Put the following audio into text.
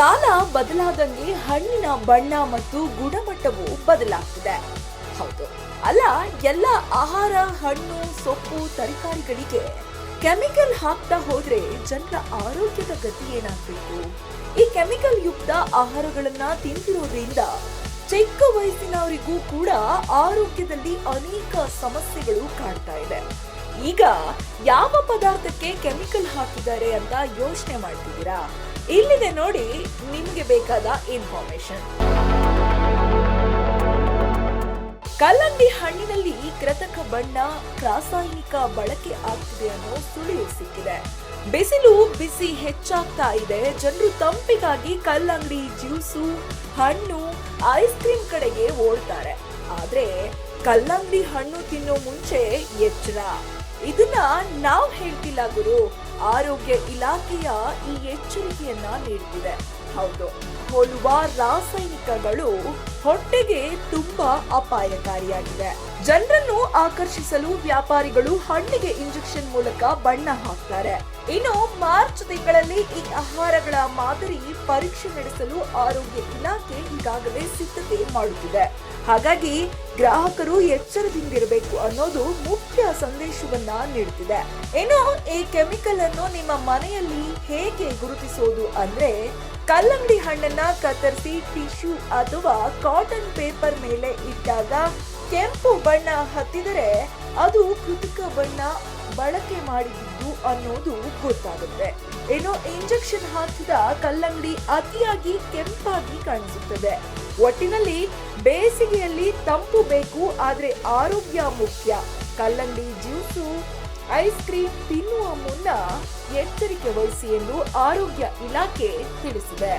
ಕಾಲ ಬದಲಾದಂಗೆ ಹಣ್ಣಿನ ಬಣ್ಣ ಮತ್ತು ಗುಣಮಟ್ಟವು ಬದಲಾಗ್ತಿದೆ. ಹೌದು, ಅಲ್ಲ, ಎಲ್ಲ ಆಹಾರ, ಹಣ್ಣು, ಸೊಪ್ಪು, ತರಕಾರಿಗಳಿಗೆ ಕೆಮಿಕಲ್ ಹಾಕ್ತಾ ಹೋದ್ರೆ ಜನರ ಆರೋಗ್ಯದ ಗತಿ ಏನಾಗ್ಬೇಕು? ಈ ಕೆಮಿಕಲ್ ಯುಕ್ತ ಆಹಾರಗಳನ್ನ ತಿಂತಿರೋದ್ರಿಂದ ಚಿಕ್ಕ ವಯಸ್ಸಿನವರಿಗೂ ಕೂಡ ಆರೋಗ್ಯದಲ್ಲಿ ಅನೇಕ ಸಮಸ್ಯೆಗಳು ಕಾಡ್ತಾ ಇದೆ. ಈಗ ಯಾವ ಪದಾರ್ಥಕ್ಕೆ ಕೆಮಿಕಲ್ ಹಾಕಿದ್ದಾರೆ ಅಂತ ಯೋಚನೆ ಮಾಡ್ತಿದ್ದೀರಾ? ಇಲ್ಲಿದೆ ನೋಡಿ ನಿಮಗೆ ಬೇಕಾದ ಇನ್ಫಾರ್ಮೇಶನ್. ಕಲ್ಲಂಗಡಿ ಹಣ್ಣಿನಲ್ಲಿ ಕೃತಕ ಬಣ್ಣ, ರಾಸಾಯನಿಕ ಬಳಕೆ ಆಗ್ತಿದೆ ಅನ್ನೋ ಸುಳಿವು ಸಿಕ್ಕಿದೆ. ಬಿಸಿಲು ಬಿಸಿ ಹೆಚ್ಚಾಗ್ತಾ ಇದೆ. ಜನರು ತಂಪಿಗಾಗಿ ಕಲ್ಲಂಗಡಿ ಜ್ಯೂಸು, ಹಣ್ಣು, ಐಸ್ ಕ್ರೀಮ್ ಕಡೆಗೆ ಓಡ್ತಾರೆ. ಆದ್ರೆ ಕಲ್ಲಂಗಡಿ ಹಣ್ಣು ತಿನ್ನೋ ಮುಂಚೆ ಎಚ್ಚರ. ಇದನ್ನ ನಾವು ಹೇಳ್ತಿಲ್ಲ ಗುರು, ಆರೋಗ್ಯ ಇಲಾಖೆಯ ಈ ಎಚ್ಚರಿಕೆಯನ್ನ ನೀಡುತ್ತಿದೆ. ಹೌದು, ಹೋಲುವ ರಾಸಾಯನಿಕಗಳು ಹೊಟ್ಟೆಗೆ ತುಂಬಾ ಅಪಾಯಕಾರಿಯಾಗಿದೆ. ಜನರನ್ನು ಆಕರ್ಷಿಸಲು ವ್ಯಾಪಾರಿಗಳು ಹಣ್ಣಿಗೆ ಇಂಜೆಕ್ಷನ್ ಮೂಲಕ ಬಣ್ಣ ಹಾಕ್ತಾರೆ. ಇನ್ನು ಮಾರ್ಚ್ ತಿಂಗಳಲ್ಲಿ ಈ ಆಹಾರಗಳ ಮಾದರಿ ಪರೀಕ್ಷೆ ನಡೆಸಲು ಆರೋಗ್ಯ ಇಲಾಖೆ ಈಗಾಗಲೇ ಸಿದ್ಧತೆ ಮಾಡುತ್ತಿದೆ. ಹಾಗಾಗಿ ಗ್ರಾಹಕರು ಎಚ್ಚರದಿಂದಿರಬೇಕು ಅನ್ನೋದು ಮುಖ್ಯ ಸಂದೇಶವನ್ನ ನೀಡುತ್ತಿದೆ. ಇನ್ನು ಈ ಕೆಮಿಕಲ್ ಅನ್ನು ನಿಮ್ಮ ಮನೆಯಲ್ಲಿ ಹೇಗೆ ಗುರುತಿಸೋದು ಅಂದ್ರೆ, ಕಲ್ಲಂಗಡಿ ಹಣ್ಣನ್ನ ಕತ್ತರಿಸಿ ಟಿಶ್ಯೂ ಅಥವಾ ಕಾಟನ್ ಪೇಪರ್ ಮೇಲೆ ಇಟ್ಟಾಗ ಕೆಂಪು ಬಣ್ಣ ಹತ್ತಿದರೆ ಅದು ಕೃತಕ ಬಣ್ಣ ಬಳಕೆ ಮಾಡಿದ್ದು ಅನ್ನೋದು ಗೊತ್ತಾಗುತ್ತೆ. ಇನ್ನು ಇಂಜೆಕ್ಷನ್ ಹಾಕಿದ ಕಲ್ಲಂಗಡಿ ಅತಿಯಾಗಿ ಕೆಂಪಾಗಿ ಕಾಣಿಸುತ್ತದೆ. ಒಟ್ಟಿನಲ್ಲಿ ಬೇಸಿಗೆಯಲ್ಲಿ ತಂಪು ಬೇಕು, ಆದ್ರೆ ಆರೋಗ್ಯ ಮುಖ್ಯ. ಕಲ್ಲಂಗಡಿ ಜ್ಯೂಸು, ಐಸ್ ಕ್ರೀಮ್ ತಿನ್ನುವ ಮುನ್ನ ಎಚ್ಚರಿಕೆ ವಹಿಸಿ ಎಂದು ಆರೋಗ್ಯ ಇಲಾಖೆ ತಿಳಿಸಿದೆ.